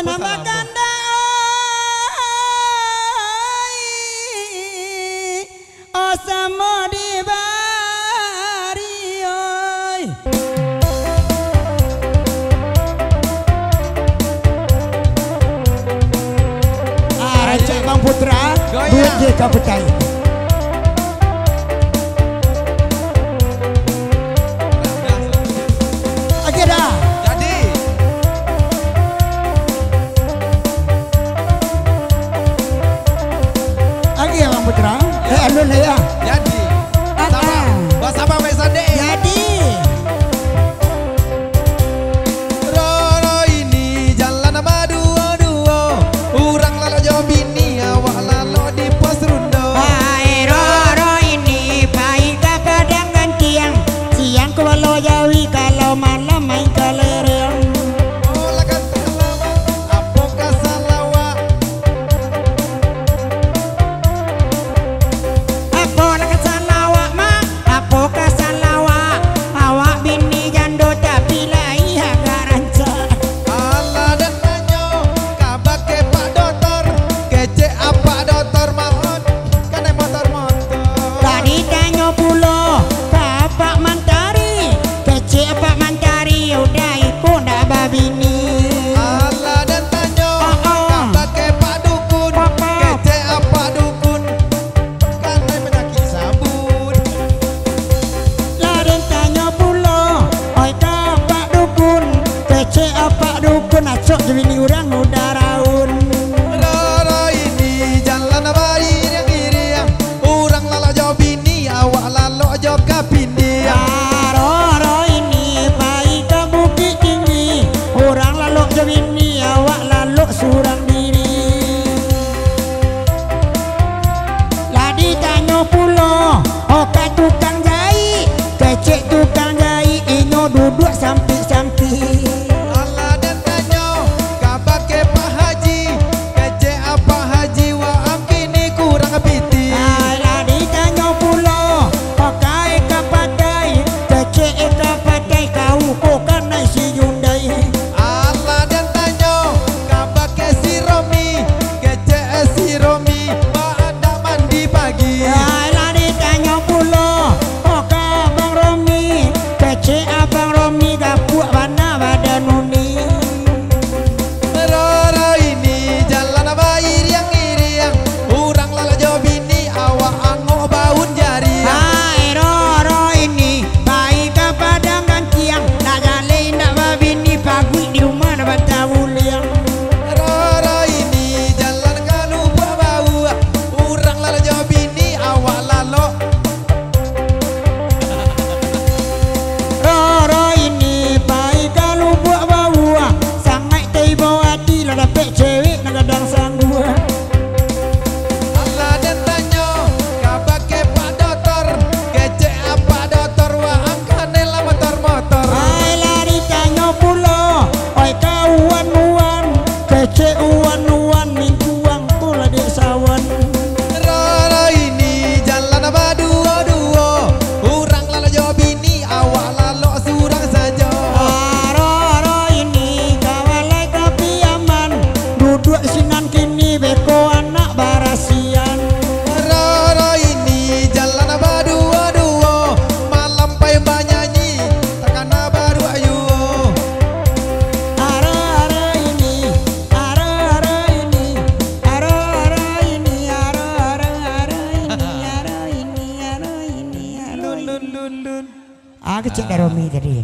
nama ganda osamo di bari oi. Raja Bang Putra duit je kabutai. Oke dah. Jadi. Lagi ya Bang Putra. Alun ya. Jadi. Sama. Bersama Mek Sande. Jadi. Roro ini jalan nama dua-dua. Urang lalo jauh bini awak lalo di pos rundo. Hai Roro ini baik kadang gantian. Siang ke walau jawi kalau malam main kelereng. Olah kata lama, apakah salawa? Apakah salawak mak? Apakah salawak? Awak bini jando tapi lai agak rancak. Allah dan tanyo, kabar ke Pak Doktor, kece apa Doktor mohon, kena motor-motor. Tadi tanya pulo, Pak Mantari, kecil Pak Mantari, udah ikut dah babini. Allah dan tanyo, kabar ke Pak Dukun, kece apa Dukun, kena penyakit sabun. Laden tanya pulo, oi Pak Dukun, kecil Pak Dukun, acok bini orang udah raun. Roro ini jalan bayi yang iriang, urang lalo jauh bini, awak lalo jauh kapindia. Roro ini baik ke bukit tinggi, orang lalu jebini, awak lalu surang diri. Ladi tanya pulo, oka tukang jahit, kecek tukang jahit, inyo duduk samping-samping. Allah dan tanyo, kabar ke Pak Haji, kece apa Haji waam kini kurang piti. Ladi tanya pulo, oka eka pakai, kecek eka pakai, kau kokan si Hyundai. Allah dan tanyo, kabar ke si Romi, kece si Romi, ada mandi pagi. Ladi tanya pulo, oka Abang Romi, kece Abang Romi, gapuk mana badan uni. Roro ini jalan bayi yang iriang, urang lala jauh bini, awak angok baun jari. Hai Roro ini, baik ke padang gantiang, nak gali nak babini, pagi di rumah dapat tahu liang. Roro ini jalan kalu buah bau, urang lala jauh bini, awak lalo. Roro ini, baik kalau buat bawa, sangat tiba hati lah dapat cewek nak kadang sanggup. Allah dan tanyo, kabar ke Pak Doktor, kece apa Doktor waam kanela motor-motor. Hai lari tanya pulo, oi kawan-wan, kece uan-uan, mingguang pula di sawan. Roro ini jalan apa dua-dua, urang lalo jauh bini, awak lalo surang saja. Roro ini kawalai kopi aman, duduk sinan kini beko anak barasian. Roro ini jalan apa dua-dua, malam pai banyanyi, takkan baru ayu. Ara ini, ara ini, ara ini, ara ini. Lun lun lun lun. Aku cek dari Romi tadi.